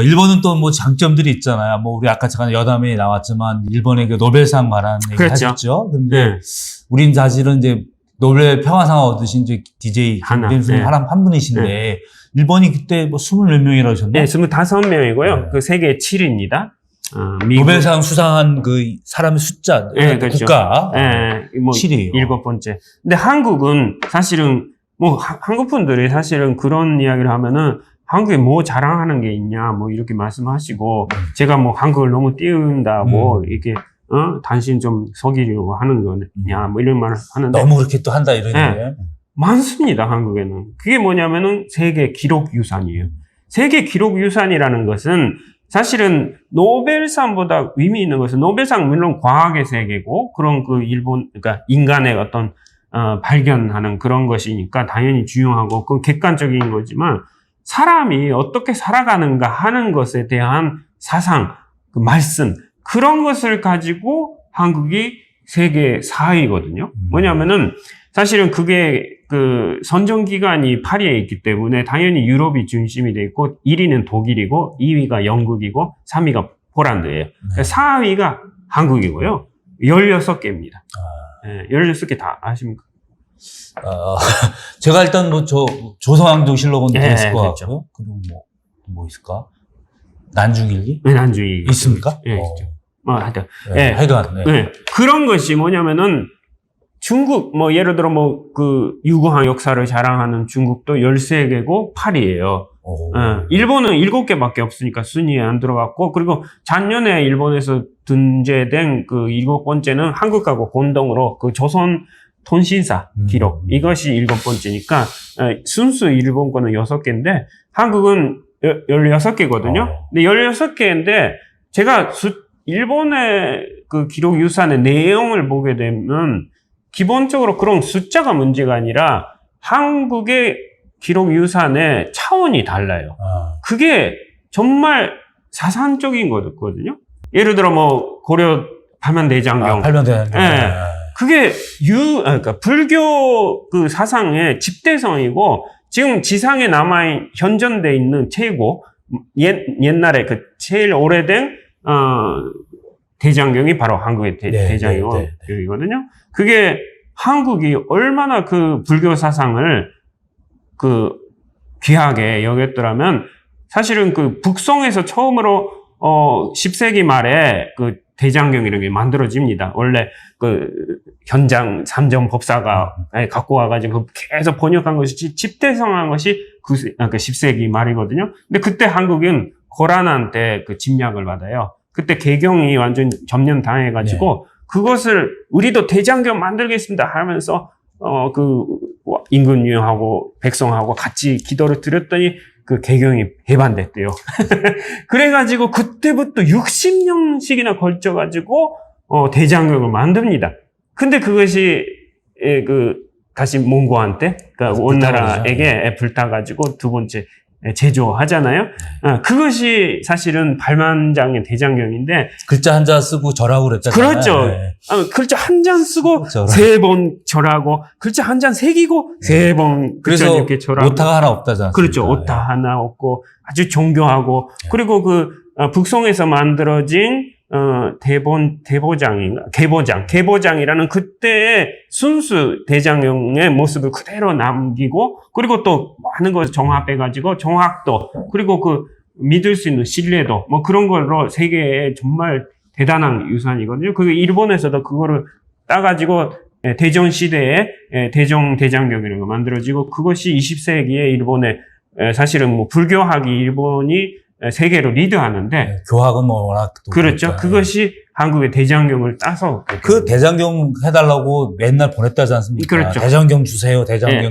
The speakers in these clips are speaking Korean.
일본은 또 뭐 장점들이 있잖아요. 뭐 우리 아까 잠깐 여담에 나왔지만 일본의 그 노벨상 관한 얘기 그렇죠. 하셨죠. 근데 네. 우린 사실은 이제 노벨 평화상 얻으신 이제 DJ 김대중 네. 한 분이신데 네. 일본이 그때 뭐 24명이라고 하셨나요? 네, 25명이고요. 네. 그 세계 7위입니다. 미국. 노벨상 수상한 그 사람의 숫자, 네, 그렇죠. 국가 네, 뭐 7위예요. 7번째. 근데 한국은 사실은 뭐 한국 분들이 사실은 그런 이야기를 하면은 한국에 뭐 자랑하는 게 있냐 뭐 이렇게 말씀하시고 제가 뭐 한국을 너무 띄운다 뭐 이렇게 당신 좀 속이려고 하는 거냐 뭐 이런 말을 하는데 너무 그렇게 또 한다 이런 네. 얘기예요. 많습니다. 한국에는. 그게 뭐냐면은 세계 기록 유산이에요. 세계 기록 유산이라는 것은 사실은 노벨상보다 의미 있는 것은 노벨상 물론 과학의 세계고 그런 그 일본 그러니까 인간의 어떤 발견하는 그런 것이니까 당연히 중요하고 그건 객관적인 거지만 사람이 어떻게 살아가는가 하는 것에 대한 사상, 그 말씀 그런 것을 가지고 한국이 세계 4위거든요. 뭐냐면은 사실은 그게 그 선정기관이 파리에 있기 때문에 당연히 유럽이 중심이 돼 있고 1위는 독일이고 2위가 영국이고 3위가 폴란드예요. 4위가 한국이고요. 16개입니다. 네, 16개 다 아십니까? 제가 일단 뭐 조선왕조실록은 네, 있을 것 그렇죠. 같고요. 그리고 뭐 있을까? 난중일기? 네, 난중이 있습니까? 네, 있죠. 하여튼. 네, 네. 하여간. 네. 네. 그런 것이 뭐냐면은 중국, 뭐, 예를 들어 뭐, 그, 유구한 역사를 자랑하는 중국도 13개고 8위예요. 일본은 7개밖에 없으니까 순위에 안 들어갔고, 그리고 작년에 일본에서 등재된 그 7번째는 한국하고 공동으로 그 조선 통신사 기록. 이것이 7번째니까, 순수 일본 거는 6개인데, 한국은 16개거든요. 근데 16개인데, 제가 일본의 그 기록 유산의 내용을 보게 되면, 기본적으로 그런 숫자가 문제가 아니라 한국의 기록 유산의 차원이 달라요. 그게 정말 사상적인 거거든요. 예를 들어 뭐 고려 팔면대장경. 팔면대장경. 네. 그게 그러니까 불교 그 사상의 집대성이고 지금 지상에 현존돼 있는 최고 옛날에 그 제일 오래된 대장경이 바로 한국의 대장경이거든요. 그게 한국이 얼마나 그 불교 사상을 그 귀하게 여겼더라면 사실은 그 북송에서 처음으로 10세기 말에 그 대장경이라는 게 만들어집니다. 원래 그 현장 삼정 법사가 갖고 와가지고 계속 번역한 것이 집대성한 것이 그러니까 10세기 말이거든요. 근데 그때 한국은 고란한테 그 침략을 받아요. 그때 개경이 완전 점령당해가지고 그것을 우리도 대장경 만들겠습니다 하면서 그 임금님하고 백성하고 같이 기도를 드렸더니 그 개경이 해반됐대요. 그래가지고 그때부터 60년씩이나 걸쳐가지고 대장경을 만듭니다. 근데 그것이 다시 몽고한테 그러니까 원나라에게 불타가지고 두 번째 제조하잖아요. 그것이 사실은 발만장의 대장경인데 글자 한자 쓰고 절하고 그랬잖아요. 그렇죠. 네. 글자 한 장 쓰고 세 번 절하고 글자 한 장 새기고 세 번 글자 그래서 이렇게 절하고 오타가 하나 없다잖아요. 그렇죠. 오타 하나 없고 아주 정교하고 그리고 그 북송에서 만들어진 개보장이라는 그때의 순수 대장경의 모습을 그대로 남기고, 그리고 또 많은 것을 정합해가지고, 정확도, 그리고 그 믿을 수 있는 신뢰도, 뭐 그런 걸로 세계에 정말 대단한 유산이거든요. 그 일본에서도 그거를 따가지고, 대전시대에 대장경이라는 거 만들어지고, 그것이 20세기에 일본의, 사실은 뭐 불교학이 일본이 세계로 리드하는데 교학은 뭐 워낙 그렇죠. 그러니까. 그것이 한국의 대장경을 따서 그 대장경 해달라고 맨날 보냈다지 않습니까? 그렇죠. 대장경 주세요. 대장경.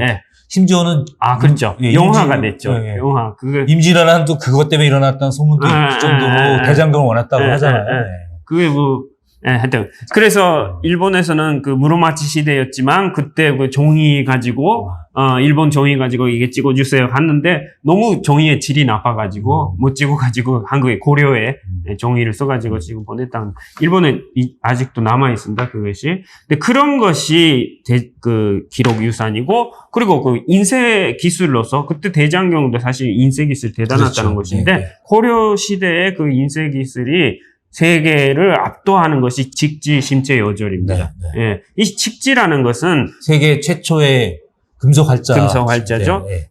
심지어는 그렇죠. 영화가 됐죠. 영화. 임진왜란도 그것 때문에 일어났다는 소문도 있을 정도로 대장경을 원했다고 하잖아요. 그게 뭐 예, 하여튼. 그래서 일본에서는 그 무로마치 시대였지만 그때 그 종이 가지고, 일본 종이 가지고 이게 찍어주세요 했는데 너무 종이의 질이 나빠가지고 못 찍어가지고 한국에 고려에 종이를 써가지고 지금 보냈다. 일본에 아직도 남아있습니다, 그것이. 근데 그런 것이 그 기록 유산이고, 그리고 그 인쇄 기술로서 그때 대장경도 사실 인쇄 기술 대단하다는 그렇죠. 것인데, 네. 고려 시대의 그 인쇄 기술이 세계를 압도하는 것이 직지 심체 요절입니다. 네. 예. 이 직지라는 것은 세계 최초의 금속 활자. 금속 활자죠. 네, 네.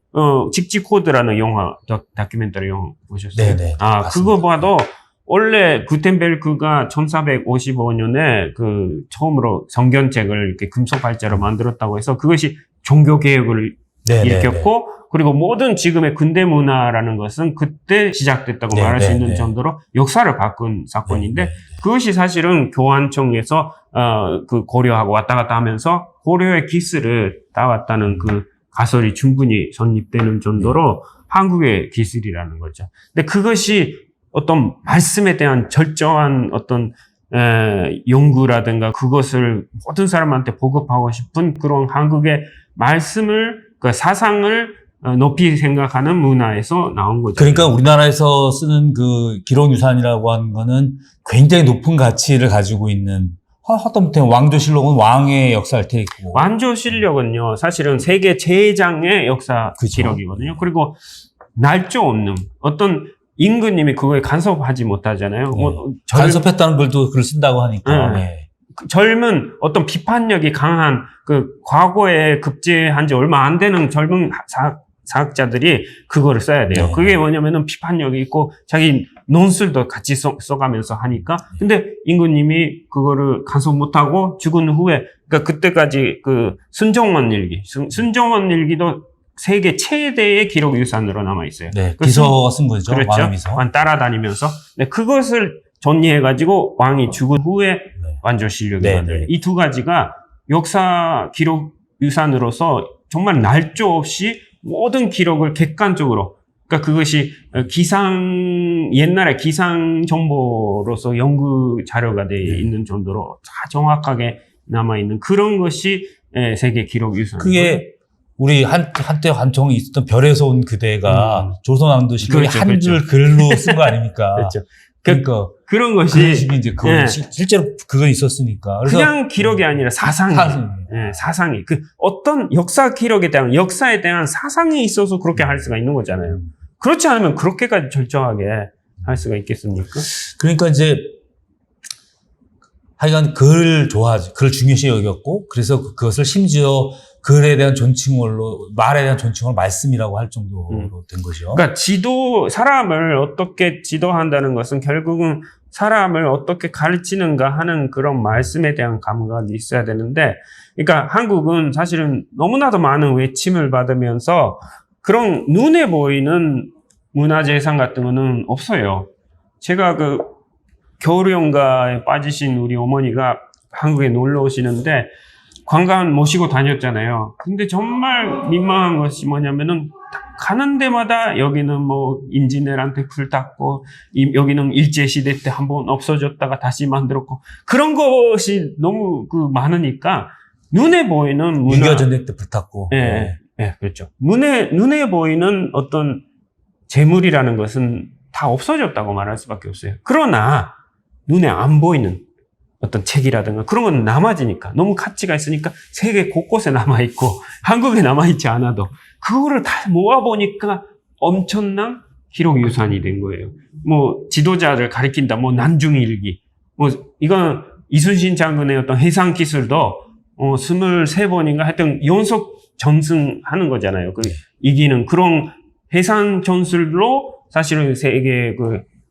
직지 코드라는 영화, 다큐멘터리 영화 보셨어요? 네, 네. 아, 맞습니다. 그거 봐도 원래 구텐베르크가 1455년에 그 처음으로 성견책을 이렇게 금속 활자로 만들었다고 해서 그것이 종교 개혁을 네, 네, 일으켰고, 그리고 모든 지금의 근대 문화라는 것은 그때 시작됐다고 네, 말할 수 네, 있는 네. 정도로 역사를 바꾼 사건인데, 네, 네. 그것이 사실은 교환청에서 그 고려하고 왔다 갔다 하면서 고려의 기술을 따왔다는 그 가설이 충분히 성립되는 정도로 한국의 기술이라는 거죠. 근데 그것이 어떤 말씀에 대한 절정한 어떤 연구라든가 그것을 모든 사람한테 보급하고 싶은 그런 한국의 말씀을, 그 사상을 높이 생각하는 문화에서 나온 거죠. 그러니까 우리나라에서 쓰는 그 기록유산이라고 하는 거는 굉장히 높은 가치를 가지고 있는, 하다못해 왕조실록은 왕의 역사를 테고. 완조실력은요, 사실은 세계 제장의 역사 그죠. 기록이거든요. 그리고 날조 없는 어떤 임금님이 그거에 간섭하지 못하잖아요. 네. 뭐 간섭했다는 걸도 글을 쓴다고 하니까. 네. 네. 젊은 어떤 비판력이 강한 그 과거에 급제한 지 얼마 안 되는 젊은 사학자들이 그거를 써야 돼요. 네. 그게 뭐냐면은 비판력이 있고 자기 논술도 같이 써가면서 하니까. 근데 임금님이 그거를 간섭 못하고 죽은 후에, 그러니까 그때까지 그 순정원 일기, 순정원 일기도 세계 최대의 기록 유산으로 남아 있어요. 네. 그 비서가 쓴 거죠. 그렇죠. 왕의 비서. 왕 따라다니면서. 네, 그것을 정리해가지고 왕이 죽은 후에 완조실력이 네, 만들어요. 네. 이 두 가지가 역사 기록 유산으로서 정말 날조 없이 모든 기록을 객관적으로, 그러니까 그것이 옛날에 기상 정보로서 연구 자료가 되어 있는 정도로 다 정확하게 남아있는 그런 것이 세계 기록 유산. 그게 우리 한때 관청에 있었던 별에서 온 그대가 조선왕조실록에 그렇죠, 한 줄 글로 쓴 거 아닙니까? 그렇죠. 그러니까 그런 그런 것이 식이 이제 그 예. 실제로 그거 있었으니까. 그래서 그냥 기록이 아니라 사상이. 예, 사상이. 그 어떤 역사 기록에 대한, 역사에 대한 사상이 있어서 그렇게 할 수가 있는 거잖아요. 그렇지 않으면 그렇게까지 절정하게 할 수가 있겠습니까? 그러니까 이제 하여간 글을 좋아하지, 글을 중요시 여겼고, 그래서 그것을 심지어 글에 대한 존칭어로, 말에 대한 존칭어로 말씀이라고 할 정도로 된 거죠. 그러니까 사람을 어떻게 지도한다는 것은 결국은 사람을 어떻게 가르치는가 하는 그런 말씀에 대한 감각이 있어야 되는데, 그러니까 한국은 사실은 너무나도 많은 외침을 받으면서 그런 눈에 보이는 문화재산 같은 거는 없어요. 제가 그 겨울연가에 빠지신 우리 어머니가 한국에 놀러 오시는데 관광 모시고 다녔잖아요. 근데 정말 민망한 것이 뭐냐면은 가는 데마다 여기는 뭐 인지ner한테 불탔고, 여기는 일제시대 때 한번 없어졌다가 다시 만들었고, 그런 것이 너무 많으니까 눈에 보이는 문화. 6.25 전쟁 때 불탔고. 예, 예, 그렇죠. 눈에 보이는 어떤 재물이라는 것은 다 없어졌다고 말할 수밖에 없어요. 그러나 눈에 안 보이는 어떤 책이라든가 그런 건 남아지니까, 너무 가치가 있으니까 세계 곳곳에 남아있고 한국에 남아있지 않아도 그거를 다 모아보니까 엄청난 기록 유산이 된 거예요. 뭐 지도자를 가리킨다, 뭐 난중일기, 뭐 이건 이순신 장군의 어떤 해상 기술도 23번인가 하여튼 연속 전승하는 거잖아요. 그 이기는 그런 해상 전술로 사실은 세계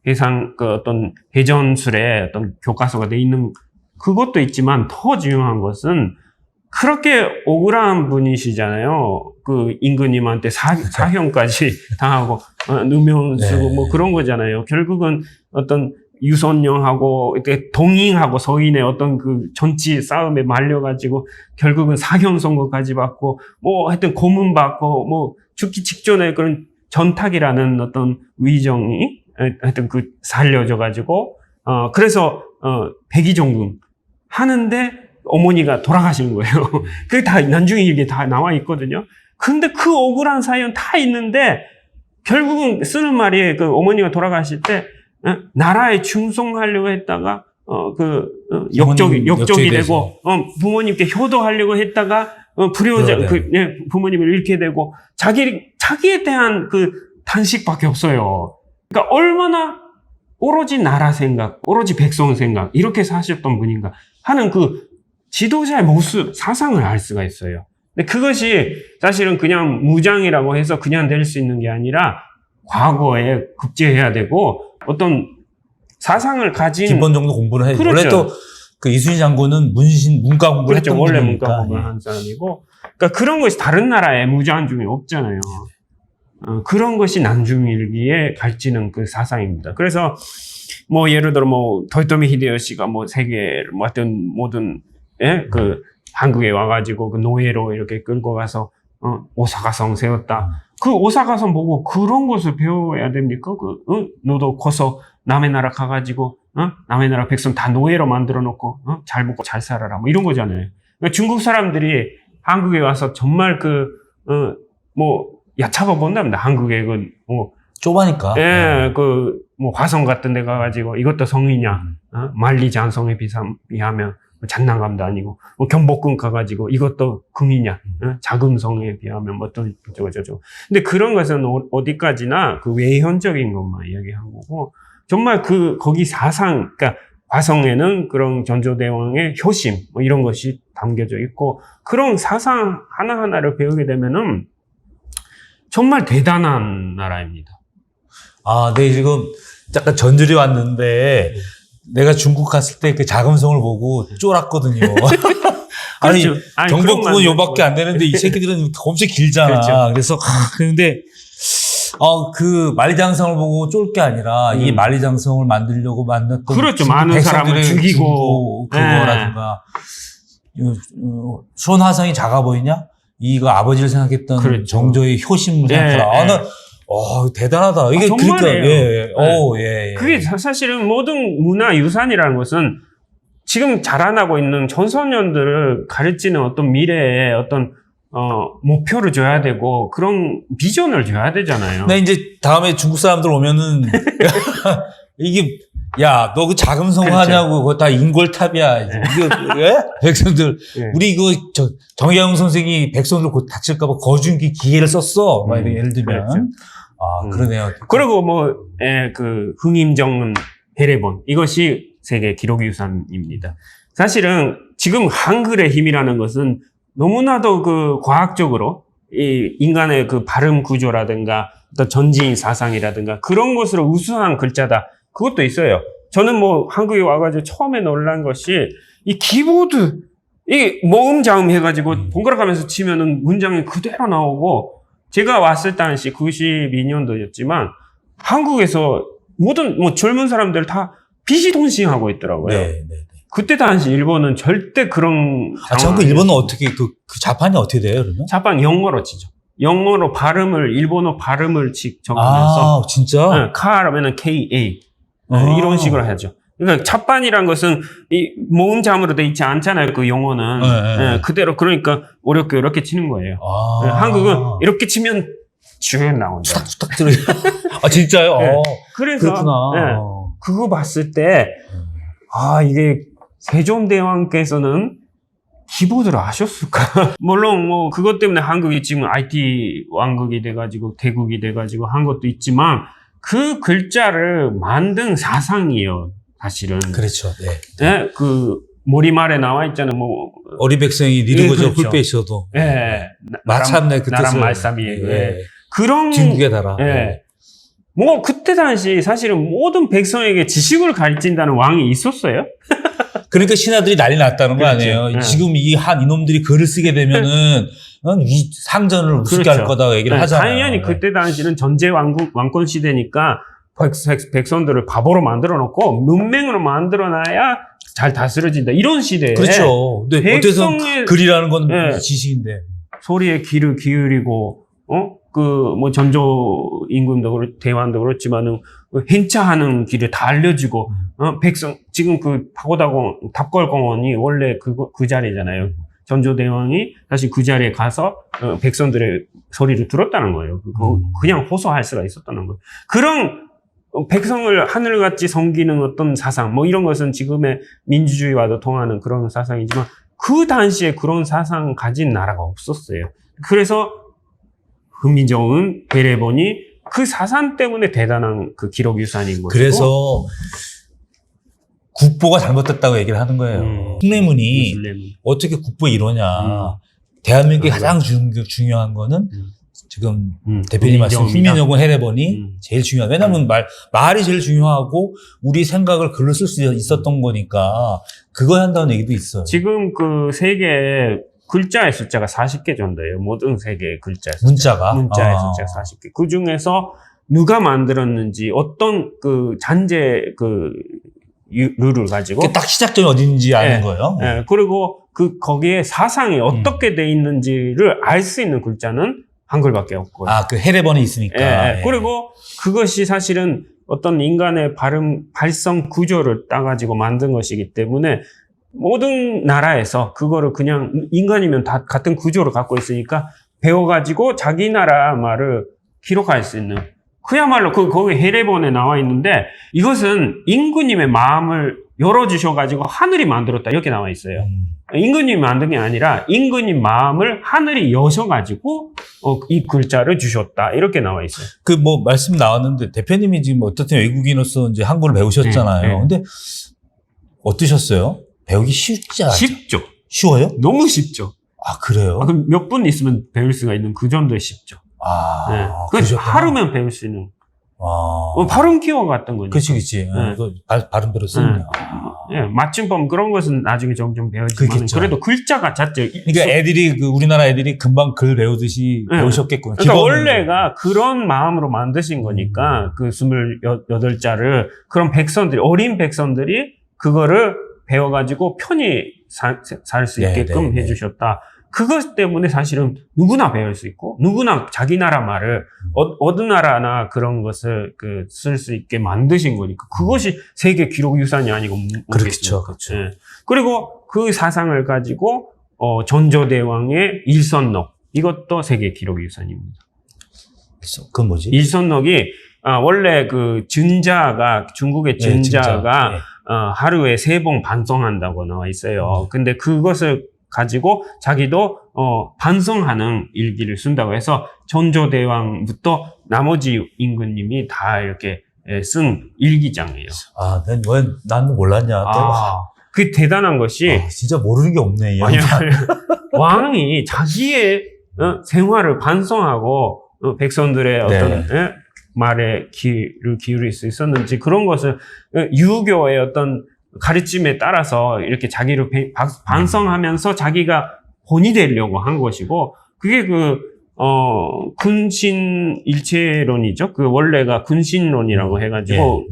해상 어떤 해전술의 어떤 교과서가 돼 있는 그것도 있지만, 더 중요한 것은 그렇게 억울한 분이시잖아요. 그 임금님한테 사형까지 당하고 누명 쓰고 뭐 그런 거잖아요. 결국은 어떤 유선영하고 이렇게 동잉하고 서인의 어떤 그 정치 싸움에 말려가지고 결국은 사형 선고까지 받고, 뭐 하여튼 고문 받고, 뭐 죽기 직전에 그런 전탁이라는 어떤 의정이 하여튼 살려져 가지고 그래서 백의종군 하는데 어머니가 돌아가시는 거예요. 그게 다 난중에 이게 다 나와 있거든요. 근데 그 억울한 사연 다 있는데 결국은 쓰는 말이 그 어머니가 돌아가실 때 나라에 충성하려고 했다가 역적이 되고 부모님께 효도하려고 했다가 부모님을 잃게 되고 자기에 대한 그 탄식밖에 없어요. 그러니까 얼마나 오로지 나라 생각, 오로지 백성 생각 이렇게 사셨던 분인가 하는 그 지도자의 모습, 사상을 알 수가 있어요. 근데 그것이 사실은 그냥 무장이라고 해서 그냥 될 수 있는 게 아니라 과거에 급제해야 되고 어떤 사상을 가진 기본 정도 공부를 해야죠. 그렇죠. 원래 또 그 이순신 장군은 문과 공부를 그렇죠. 했던 원래 분이니까. 문과 공부를 한 사람이고 그러니까 그런 것이 다른 나라에 무장 중에 없잖아요. 그런 것이 난중일기에 가르치는 그 사상입니다. 그래서 뭐 예를 들어 뭐 도요토미 히데요시가 뭐 세계를 뭐 어떤 모든 그 한국에 와가지고 그 노예로 이렇게 끌고 가서 오사카성 세웠다. 그 오사카성 보고 그런 것을 배워야 됩니까? 너도 커서 남의 나라 가가지고 남의 나라 백성 다 노예로 만들어 놓고 잘 먹고 잘 살아라 뭐 이런 거잖아요. 그러니까 중국 사람들이 한국에 와서 정말 뭐 야차가 본답니다. 한국에 좁아니까. 뭐 화성 같은 데 가가지고 이것도 성이냐? 만리장성에 비하면 장난감도 아니고 뭐 경복궁 가가지고 이것도 금이냐? 자금성에 비하면 뭐 또 저거. 근데 그런 것은 어디까지나 그 외현적인 것만 이야기한 거고 정말 거기 사상, 그러니까 화성에는 그런 전조대왕의 효심 뭐 이런 것이 담겨져 있고 그런 사상 하나하나를 배우게 되면은 정말 대단한 나라입니다. 네, 지금 약간 전줄이 왔는데, 내가 중국 갔을 때 그 자금성을 보고 쫄았거든요. 아니, 경복궁은 요밖에 안 되는데 이 새끼들은 엄청 길잖아. 그렇죠. 그래서, 그런데, 그 만리장성을 보고 쫄 게 아니라, 이 만리장성을 만들려고 만났던. 그렇죠. 많은 사람을 죽이고. 그거라든가. 수원 화성이 작아 보이냐? 이거 아버지를 생각했던 그렇죠. 정조의 효심을 생각하라. 대단하다. 이게 정말이에요. 예. 그게 사실은 모든 문화유산이라는 것은 지금 자라나고 있는 청소년들을 가르치는 어떤 미래의 어떤 목표를 줘야 되고 그런 비전을 줘야 되잖아요. 근데 이제 다음에 중국 사람들 오면은 이게 야, 너 그 자금성 그렇죠. 하냐고 그거 다 인골탑이야. 이거 예? 백성들 우리 이거 정의용 선생이 백성들 곧 다칠까봐 거중기 기계를 썼어. 막 이런 예를 들면. 그렇죠. 그러네요. 그리고 그 흥임정음 해례본 이것이 세계 기록유산입니다. 사실은 지금 한글의 힘이라는 것은 너무나도 그 과학적으로 이 인간의 그 발음 구조라든가 어떤 전지인 사상이라든가 그런 것으로 우수한 글자다. 그것도 있어요. 저는 뭐 한국에 와가지고 처음에 놀란 것이 이 키보드 이 모음자음 해가지고 번갈아가면서 치면은 문장이 그대로 나오고 제가 왔을 당시 92년도였지만 한국에서 모든 뭐 젊은 사람들 다 비시동싱하고 있더라고요. 네. 그때 당시 일본은 절대 그런 전부 일본은 어떻게 그 자판이 어떻게 돼요, 그러면? 자판 영어로 치죠. 영어로 일본어 발음을 적으면서 진짜? 카라면은 KA 이런 식으로 하죠. 그러니까 자판이란 것은 이 모음자음으로 돼 있지 않잖아요. 그 용어는 그대로 그러니까 어렵게 이렇게 치는 거예요. 한국은 이렇게 치면 쭉 나온다. 툭탁 들어. 진짜요? 그래서 그렇구나. 그거 봤을 때 이게 세종대왕께서는 키보드를 아셨을까? 물론 뭐 그것 때문에 한국이 지금 IT 왕국이 돼가지고 대국이 돼가지고 한 것도 있지만 그 글자를 만든 사상이에요. 사실은. 그렇죠. 네. 그 머리말에 나와 있잖아요. 뭐 어린 백성이 니르고저 그렇죠. 풀빼 있어도. 마참내 그 나란 뜻을. 말싸미에 그런 중국에 달아. 뭐 그때 당시 사실은 모든 백성에게 지식을 가르친다는 왕이 있었어요. 그러니까 신하들이 난리 났다는 거 그렇죠. 아니에요. 지금 이놈들이 글을 쓰게 되면은 이 상전을 우습게 할 거다 얘기를 하잖아요. 당연히 그때 당시는 전제 왕권 시대니까 백성들을 바보로 만들어 놓고 문맹으로 만들어 놔야 잘 다스려진다. 이런 시대에. 그렇죠. 근데 어때서 글이라는 건 네. 지식인데. 소리에 귀를 기울이고, 뭐 전조 임금도 대왕도 그렇지만은 행차하는 길에 다 알려주고 백성 지금 그 파고다공 답골공원이 원래 그 자리잖아요. 전조 대왕이 다시 그 자리에 가서 백성들의 소리를 들었다는 거예요. 그냥 호소할 수가 있었다는 거예요. 그런 백성을 하늘같이 섬기는 어떤 사상, 뭐 이런 것은 지금의 민주주의와도 통하는 그런 사상이지만 그 당시에 그런 사상 가진 나라가 없었어요. 그래서 훈민정음, 베레본이 그 사상 때문에 대단한 그 기록 유산인 거죠. 그래서 국보가 잘못됐다고 얘기를 하는 거예요. 숭례문이 어떻게 국보 이러냐. 대한민국에 가장 중요한 거는 지금 대표님 말씀 훈민정음 해례본이 제일 중요하다. 왜냐하면 말이 제일 중요하고 우리 생각을 글로 쓸 수 있었던 거니까 그거 한다는 얘기도 있어요. 지금 그 세계 글자의 숫자가 40개 정도예요. 모든 세계의 글자의 문자의 숫자가 40개. 그 중에서 누가 만들었는지 어떤 그 잔재 그 룰을 가지고 딱 시작점이 어딘지 아는 거예요. 네. 그리고 거기에 사상이 어떻게 돼 있는지를 알 수 있는 글자는 한글밖에 없고요. 그 해례본이 있으니까. 그리고 그것이 사실은 어떤 인간의 발성 구조를 따가지고 만든 것이기 때문에 모든 나라에서 그거를 그냥 인간이면 다 같은 구조를 갖고 있으니까 배워가지고 자기 나라 말을 기록할 수 있는 그야말로 거기 해례본에 나와 있는데 이것은 임금님의 마음을 열어주셔가지고 하늘이 만들었다 이렇게 나와 있어요. 임금님이 만든 게 아니라 임금님 마음을 하늘이 여셔가지고 이 글자를 주셨다 이렇게 나와 있어요. 그 뭐 말씀 나왔는데 대표님이 지금 어떻든 외국인으로서 이제 한국을 배우셨잖아요. 근데 어떠셨어요? 배우기 쉽지 않죠? 쉽죠. 쉬워요? 너무 쉽죠. 그래요? 그럼 몇 분 있으면 배울 수가 있는 그 정도의 쉽죠. 하루면 배울 수 있는. 발음 키워 같은 거니까. 그치. 발음대로 쓰는 거. 맞춤법 그런 것은 나중에 점점 배우지만 그래도 글자가 자체. 그러니까 애들이 우리나라 애들이 금방 글 배우듯이 배우셨겠구나. 그러니까 원래가 그런 마음으로 만드신 거니까 그 28자를 그런 백성들이 어린 백성들이 그거를 배워가지고 편히 살 수 있게끔 해주셨다. 그것 때문에 사실은 누구나 배울 수 있고 누구나 자기 나라 말을 어느 나라나 그런 것을 쓸 수 있게 만드신 거니까 그것이 세계 기록 유산이 아니고 그렇죠. 그리고 그 사상을 가지고 전조대왕의 일선록 이것도 세계 기록 유산입니다. 그건 뭐지? 일선록이 원래 그 중국의 증자가 하루에 3번 반성한다고 나와 있어요. 근데 그것을 가지고 자기도 반성하는 일기를 쓴다고 해서 전조대왕부터 나머지 임금님이 다 이렇게 쓴 일기장이에요. 난 몰랐냐. 그 대단한 것이 진짜 모르는 게 없네. 왕이 자기의 생활을 반성하고 백성들의 어떤 말에 귀를 기울일 수 있었는지 그런 것을 유교의 어떤 가르침에 따라서 이렇게 자기를 반성하면서 자기가 본이 되려고 한 것이고 그게 근신일체론이죠. 그 원래가 근신론이라고 해가지고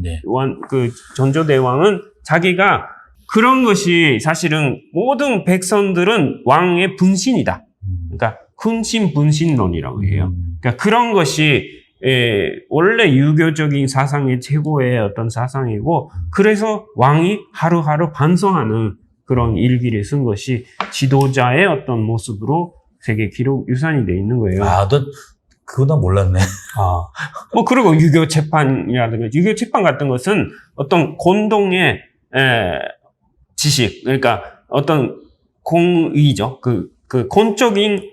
그 전조대왕은 자기가 그런 것이 사실은 모든 백성들은 왕의 분신이다. 그러니까 근신분신론이라고 해요. 그러니까 그런 것이 원래 유교적인 사상의 최고의 어떤 사상이고, 그래서 왕이 하루하루 반성하는 그런 일기를 쓴 것이 지도자의 어떤 모습으로 세계 기록 유산이 돼 있는 거예요. 그거 나 몰랐네. 그리고 유교 책판이라든가, 유교 책판 같은 것은 어떤 공동의, 지식, 그러니까 어떤 공의죠. 그 공적인,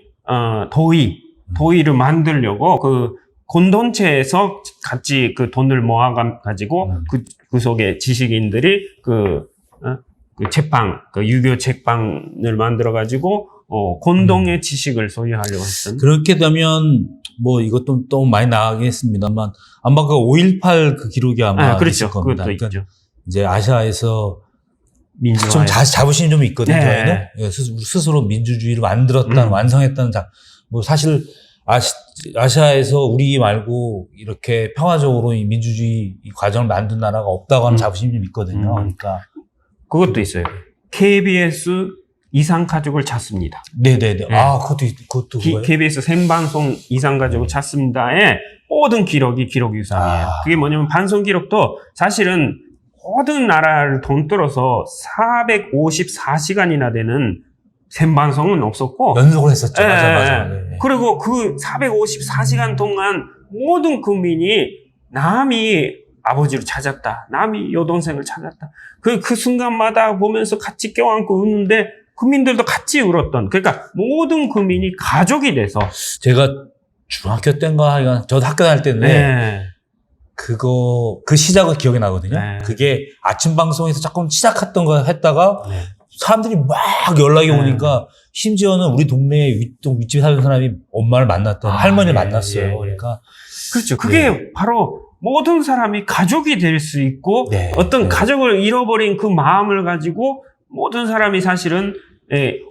도의를 만들려고 공동체에서 같이 돈을 모아가지고 그 속에 지식인들이 책방, 유교 책방을 만들어가지고, 공동의 지식을 소유하려고 했던. 그렇게 되면, 이것도 또 많이 나가겠습니다만, 아마 5.18 기록이 아마. 그렇죠. 있을 겁니다. 그것도 그러니까 있죠. 이제 아시아에서 민주화에. 좀 자부심이 좀 있거든요. 네. 저희는. 스스로 민주주의를 만들었다는, 완성했다는 사실, 아시아에서 우리 말고 이렇게 평화적으로 이 민주주의 과정을 만든 나라가 없다고 하는 자부심이 좀 있거든요. 그러니까. 그것도 있어요. KBS 이상가족을 찾습니다. 네네네. 네. 아, 그것도 그거예요? KBS 생방송 이상가족을 찾습니다의 모든 기록이 기록 유산이에요. 그게 뭐냐면 방송 기록도 사실은 모든 나라를 통틀어서 454시간이나 되는 생방송은 없었고 연속을 했었죠. 예, 맞아. 예. 네. 그리고 그 454시간 동안 모든 국민이 남이 아버지를 찾았다. 남이 여동생을 찾았다. 그 순간마다 보면서 같이 껴안고 웃는데 국민들도 같이 울었던. 그러니까 모든 국민이 가족이 돼서. 제가 중학교 때인가, 저도 학교 다닐 때인데, 네. 그 시작은 기억이 나거든요. 네. 그게 아침 방송에서 조금 시작했던 거 했다가, 네. 사람들이 막 연락이 네. 오니까, 심지어는 우리 동네에 윗집에 사는 사람이 엄마를 만났던, 할머니를 만났어요. 예. 그러니까. 그렇죠. 그게 네. 바로 모든 사람이 가족이 될 수 있고, 네. 어떤 네. 가족을 잃어버린 그 마음을 가지고 모든 사람이 사실은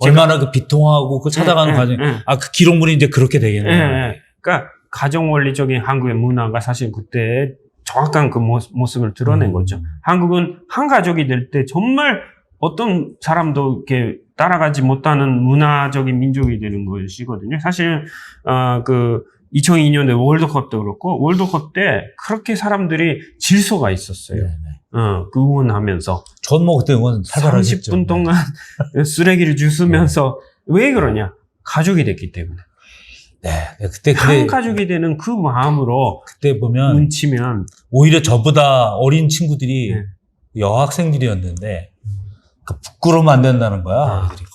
얼마나 그 비통하고 그걸 찾아가는 과정, 그 기록물이 이제 그렇게 되겠네요. 그러니까 가족 원리적인 한국의 문화가 사실 그때 정확한 그 모습을 드러낸 거죠. 한국은 한 가족이 될 때 정말 어떤 사람도 이렇게 따라가지 못하는 문화적인 민족이 되는 것이거든요. 사실 그 2002년에 월드컵도 그렇고 월드컵 때 그렇게 사람들이 질서가 있었어요. 그 응원하면서. 전 뭐 그때 응원 살벌하게 30분 동안 쓰레기를 주스면서 왜 그러냐? 가족이 됐기 때문에. 네. 그때 한 가족이 되는 그 마음으로 그때 보면 뭉치면 오히려 저보다 어린 친구들이 네. 여학생들이었는데 부끄러우면 안 된다는 거야. 애들이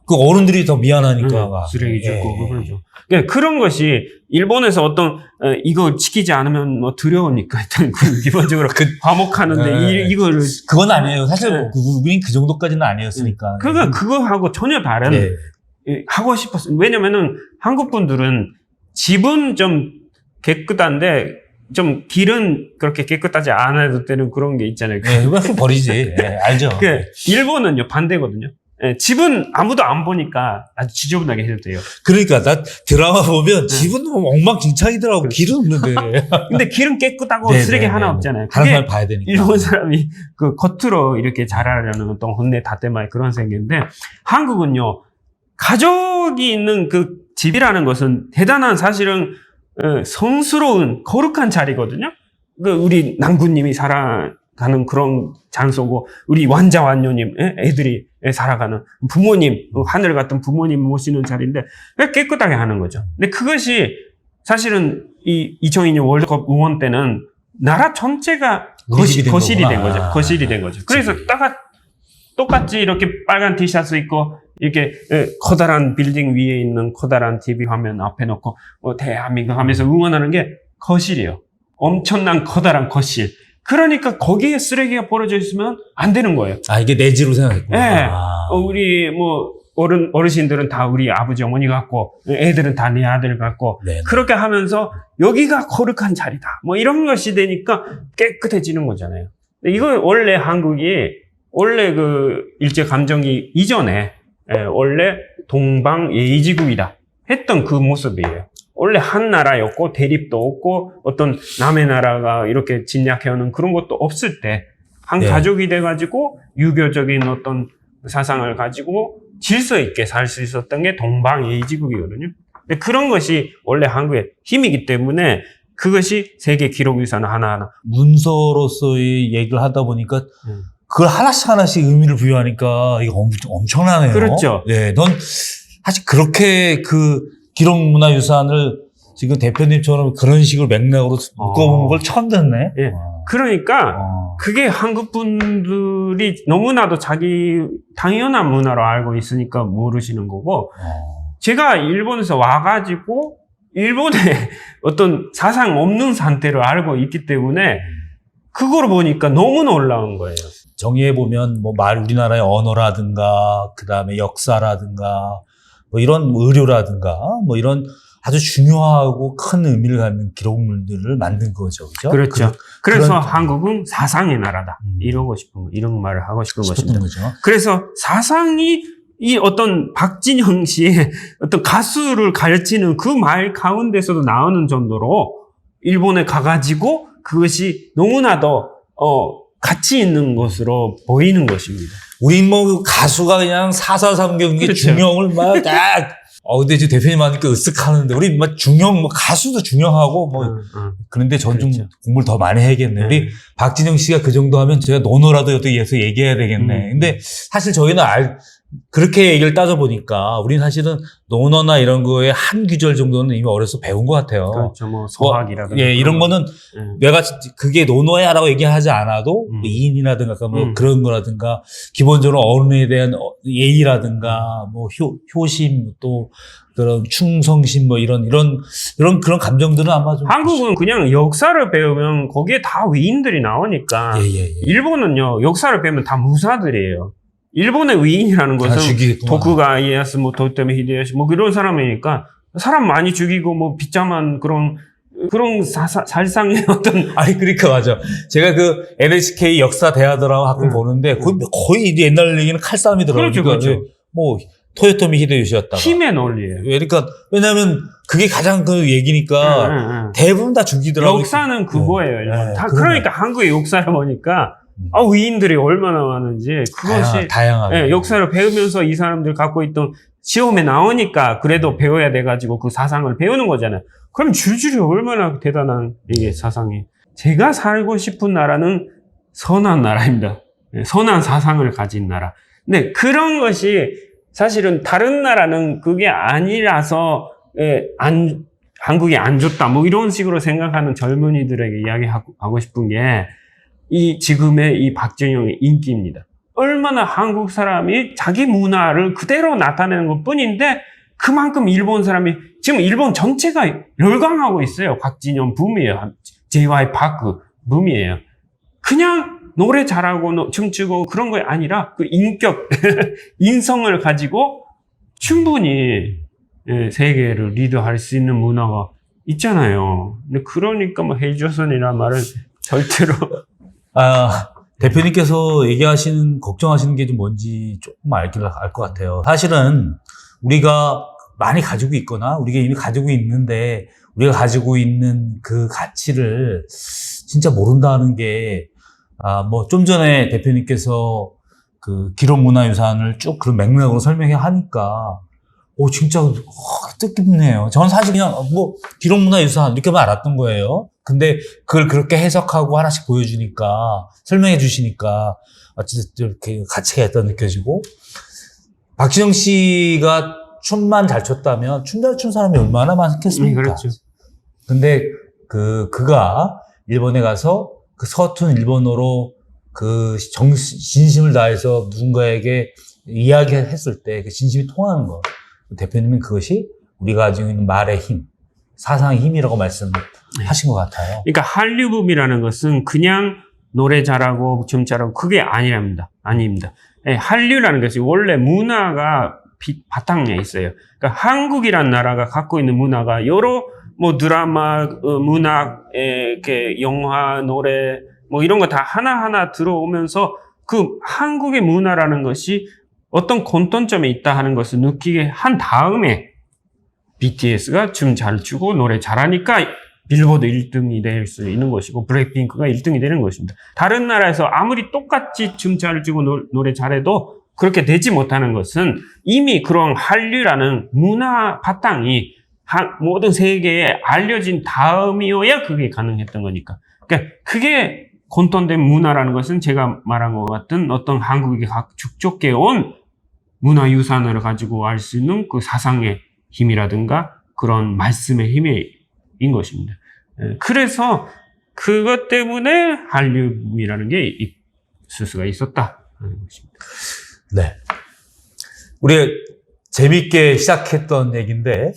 그 어른들이 더 미안하니까 쓰레기 줍고 그러죠. 그러니까 그런 것이 일본에서 어떤 이거 지키지 않으면 뭐 두려우니까 일단 기본적으로 과목하는데 이거를 그건 아니에요. 사실 우린 그 정도까지는 아니었으니까. 그러니까 그거하고 전혀 다른 하고 싶었어요. 왜냐면은 한국 분들은 집은 좀 깨끗한데 좀 길은 그렇게 깨끗하지 않아도 되는 그런 게 있잖아요. 네, 이거 버리지. 네, 알죠. 일본은요 반대거든요. 집은 아무도 안 보니까 아주 지저분하게 해도 돼요. 그러니까 나 드라마 보면 집은 엉망진창이더라고. 길은 없는데. 근데 길은 깨끗하고 쓰레기 하나 없잖아요. 다른 사람 봐야 되니까. 일본 사람이 그 겉으로 이렇게 잘하려는 어떤 혼내 다테마의 그런 생각인데 한국은요 가족이 있는 그 집이라는 것은 대단한 사실은 성스러운 거룩한 자리거든요. 우리 남구님이 살아가는 그런 장소고 우리 완자완녀님 애들이 살아가는 부모님 하늘 같은 부모님 모시는 자리인데 깨끗하게 하는 거죠. 근데 그것이 사실은 이 2002년 월드컵 응원 때는 나라 전체가 거실이 된 거죠. 거실이 된 거죠. 그래서 똑같이 이렇게 빨간 티셔츠 입고 이렇게 커다란 빌딩 위에 있는 커다란 TV 화면 앞에 놓고 대한민국 하면서 응원하는 게 거실이에요. 엄청난 커다란 거실. 그러니까 거기에 쓰레기가 버려져 있으면 안 되는 거예요. 이게 내 집으로 생각했구나. 네. 우리 어르신들은 다 우리 아버지 어머니 같고 애들은 다 내 아들 같고 네네. 그렇게 하면서 여기가 거룩한 자리다. 뭐 이런 것이 되니까 깨끗해지는 거잖아요. 이거 원래 한국이 원래 그 일제감정이 이전에 원래 동방예의지국이다 했던 그 모습이에요. 원래 한 나라였고 대립도 없고 어떤 남의 나라가 이렇게 침략해오는 그런 것도 없을 때 한 가족이 돼가지고 유교적인 어떤 사상을 가지고 질서 있게 살 수 있었던 게 동방예의지국이거든요. 근데 그런 것이 원래 한국의 힘이기 때문에 그것이 세계 기록유산 하나하나 문서로서의 얘기를 하다 보니까 그걸 하나씩 의미를 부여하니까 이게 엄청나네요. 그렇죠. 네, 넌 사실 그렇게 그 기록문화유산을 지금 대표님처럼 그런 식으로 맥락으로 묶어본 걸 처음 듣네. 예. 그러니까 그게 한국 분들이 너무나도 자기 당연한 문화로 알고 있으니까 모르시는 거고 제가 일본에서 와가지고 일본의 어떤 사상 없는 상태를 알고 있기 때문에 그걸 보니까 너무 놀라운 거예요. 정의해 보면 우리나라의 언어라든가 그 다음에 역사라든가 이런 의료라든가 이런 아주 중요하고 큰 의미를 갖는 기록물들을 만든 거죠, 그죠? 그렇죠. 그래서 한국은 사상의 나라다. 이런 말을 하고 싶은 것입니다. 거죠. 그래서 사상이 이 어떤 박진영 씨의 어떤 가수를 가르치는 그 말 가운데서도 나오는 정도로 일본에 가가지고 그것이 너무나도 가치 있는 것으로 보이는 것입니다. 우린 뭐 가수가 그냥 443 경기 그렇죠. 중형을 막 딱. 근데 지금 대표님 하니까 으쓱하는데 우리 막 중형 뭐 가수도 중형하고 뭐 그런데 전 좀 그렇죠. 공부를 더 많이 해야겠네. 우리 박진영 씨가 그 정도 하면 제가 노노라도 여기서 얘기해야 되겠네. 근데 사실 저희는 그렇게 얘기를 따져보니까 우리는 사실은 논어나 이런 거에 한 귀절 정도는 이미 어려서 배운 것 같아요. 그렇죠. 뭐 소학이라든가. 예, 이런 거는 내가 그게 논어야라고 얘기하지 않아도 뭐 이인이라든가 뭐 그런 거라든가 기본적으로 어른에 대한 예의라든가 뭐 효심 또 그런 충성심 뭐 이런 그런 감정들은 아마 좀 한국은 그냥 역사를 배우면 거기에 다 위인들이 나오니까 예. 일본은요 역사를 배우면 다 무사들이에요. 일본의 위인이라는 것은 도쿠가 이에야스, 뭐 도요토미 히데요시, 뭐 이런 사람이니까 사람 많이 죽이고 뭐 비참한 그런 살상의 어떤 아니 그러니까 맞아. 제가 그 NHK 역사 대하드라마 가끔 보는데 거의 이제 옛날 얘기는 칼싸움이더라고요. 그렇죠. 뭐 토요토미 히데요시였다가 힘의 논리예요. 그러니까 왜냐하면 그게 가장 그 얘기니까 대부분 다 죽이더라고요. 역사는 그거예요. 그러니까 한국의 역사를 보니까 위인들이 얼마나 많은지 그것이 다양하게 역사를 배우면서 이 사람들 갖고 있던 시험에 나오니까 그래도 배워야 돼가지고 그 사상을 배우는 거잖아요. 그럼 줄줄이 얼마나 대단한 이게 사상이. 제가 살고 싶은 나라는 선한 나라입니다. 선한 사상을 가진 나라. 근데 그런 것이 사실은 다른 나라는 그게 아니라서 한국이 안 좋다 뭐 이런 식으로 생각하는 젊은이들에게 이야기하고 싶은 게 이 지금의 이 박진영의 인기입니다. 얼마나 한국 사람이 자기 문화를 그대로 나타내는 것 뿐인데 그만큼 일본 사람이 지금 일본 전체가 열광하고 있어요. 박진영 붐이에요. J.Y.Park 붐이에요. 그냥 노래 잘하고 춤추고 그런 게 아니라 그 인격, 인성을 가지고 충분히 세계를 리드할 수 있는 문화가 있잖아요. 근데 그러니까 뭐 헬조선이라는 말은 절대로 대표님께서 얘기하시는 걱정하시는 게 좀 뭔지 조금 알 것 같아요. 사실은 우리가 많이 가지고 있거나 우리가 이미 가지고 있는데 우리가 가지고 있는 그 가치를 진짜 모른다는 게 뭐 좀 전에 대표님께서 그 기록문화유산을 쭉 그런 맥락으로 설명해 하니까 진짜 뜻깊네요. 저는 사실 그냥 뭐 기록문화유산 이렇게만 알았던 거예요. 근데 그걸 그렇게 해석하고 하나씩 보여주니까 설명해 주시니까 어쨌든 이렇게 가치가 있다 느껴지고 박진영 씨가 춤만 잘 췄다면 춤 잘 춘 사람이 얼마나 많겠습니까? 그렇죠. 근데 그가 일본에 가서 그 서툰 일본어로 그 진심을 다해서 누군가에게 이야기했을 때 그 진심이 통하는 거. 대표님은 그것이 우리가 가지고 있는 말의 힘, 사상의 힘이라고 말씀하신 것 같아요. 그러니까 한류붐이라는 것은 그냥 노래 잘하고 춤 잘하고 그게 아닙니다. 한류라는 것이 원래 문화가 바탕에 있어요. 그러니까 한국이란 나라가 갖고 있는 문화가 여러 뭐 드라마, 문학, 이렇게 영화, 노래 뭐 이런 거 다 하나하나 들어오면서 그 한국의 문화라는 것이 어떤 공통점이 있다 하는 것을 느끼게 한 다음에 BTS가 춤 잘 추고 노래 잘하니까 빌보드 1등이 될 수 있는 것이고 블랙핑크가 1등이 되는 것입니다. 다른 나라에서 아무리 똑같이 춤 잘 추고 노래 잘해도 그렇게 되지 못하는 것은 이미 그런 한류라는 문화 바탕이 모든 세계에 알려진 다음이어야 그게 가능했던 거니까. 그러니까 그게 공통된 문화라는 것은 제가 말한 것 같은 어떤 한국이 축적해 온 문화유산을 가지고 알 수 있는 그 사상의 힘이라든가 그런 말씀의 힘인 것입니다. 그래서 그것 때문에 한류이라는 게 있을 수가 있었다 하는 것입니다. 네. 우리 재밌게 시작했던 얘기인데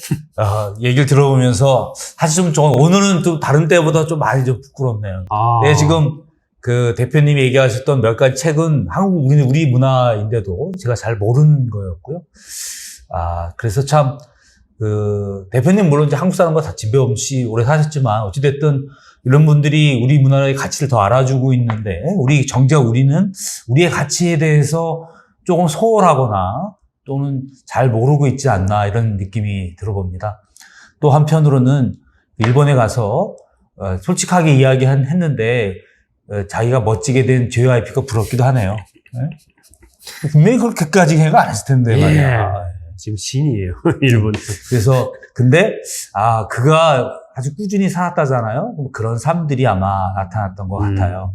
얘기를 들어보면서 사실 오늘은 좀 다른 때보다 좀 많이 좀 부끄럽네요. 지금 그 대표님이 얘기하셨던 몇 가지 책은 우리 문화인데도 제가 잘 모르는 거였고요. 그래서 참, 대표님 물론 이제 한국 사람과 다 진배 없이 오래 사셨지만, 어찌됐든 이런 분들이 우리 문화의 가치를 더 알아주고 있는데, 우리는 우리의 가치에 대해서 조금 소홀하거나 또는 잘 모르고 있지 않나 이런 느낌이 들어봅니다. 또 한편으로는 일본에 가서, 솔직하게 했는데, 자기가 멋지게 된 JYP가 부럽기도 하네요. 네? 분명히 그렇게까지 생각 안 했을 텐데 말이야. 지금 신이에요. 일본. 그래서 근데 그가 아주 꾸준히 살았다잖아요. 그런 삶들이 아마 나타났던 것 같아요.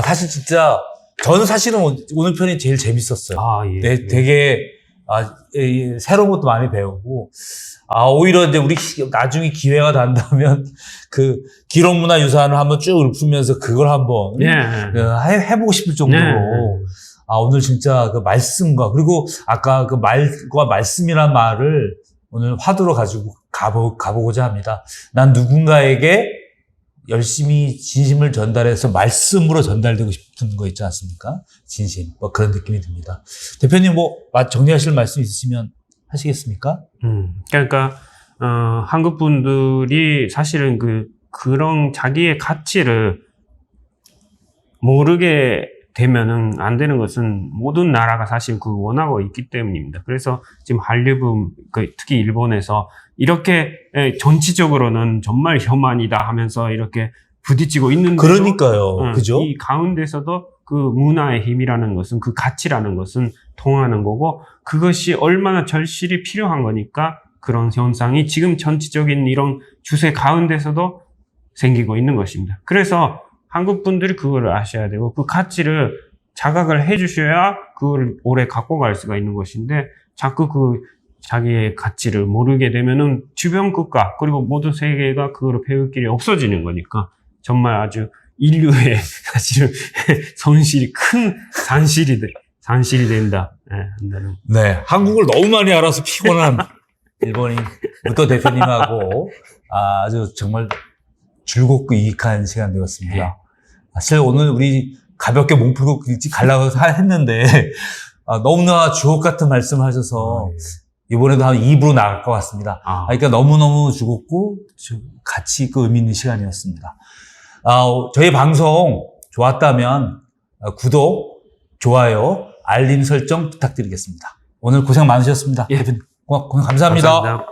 사실 진짜 저는 사실은 오늘 편이 제일 재밌었어요. 예. 되게 새로운 것도 많이 배우고 오히려 이제 우리 나중에 기회가 난다면 그 기록문화유산을 한번 쭉 읊으면서 그걸 한번 해보고 싶을 정도로 오늘 진짜 그 말씀과 그리고 아까 그 말과 말씀이란 말을 오늘 화두로 가지고 가보고자 합니다. 난 누군가에게 열심히 진심을 전달해서 말씀으로 전달되고 싶은 거 있지 않습니까? 진심. 뭐 그런 느낌이 듭니다. 대표님 정리하실 말씀 있으시면 하시겠습니까? 그러니까 한국 분들이 사실은 그런 자기의 가치를 모르게 되면은 안 되는 것은 모든 나라가 사실 원하고 있기 때문입니다. 그래서 지금 한류붐, 특히 일본에서 이렇게 전체적으로는 정말 혐한이다 하면서 이렇게 부딪히고 있는데 그러니까요. 그죠? 이 가운데서도 그 문화의 힘이라는 것은 그 가치라는 것은 통하는 거고 그것이 얼마나 절실히 필요한 거니까 그런 현상이 지금 전체적인 이런 추세 가운데서도 생기고 있는 것입니다. 그래서 한국 분들이 그걸 아셔야 되고 그 가치를 자각을 해주셔야 그걸 오래 갖고 갈 수가 있는 것인데 자꾸 자기의 가치를 모르게 되면은 주변 국가 그리고 모든 세계가 그걸 배울 길이 없어지는 거니까 정말 아주 인류의 사실은 손실이 큰 산실이 된다. 네, 한국을 너무 많이 알아서 피곤한 일본인 무토 대표님하고 아주 정말 즐겁고 유익한 시간 되었습니다. 사실 오늘 우리 가볍게 몸 풀고 일찍 가려고 했는데 너무나 주옥 같은 말씀을 하셔서 이번에도 한 2부로 나갈 것 같습니다. 그러니까 너무너무 즐겁고 가치 있고 의미 있는 시간이었습니다. 저희 방송 좋았다면 구독, 좋아요, 알림 설정 부탁드리겠습니다. 오늘 고생 많으셨습니다. 대표님 고생 감사합니다.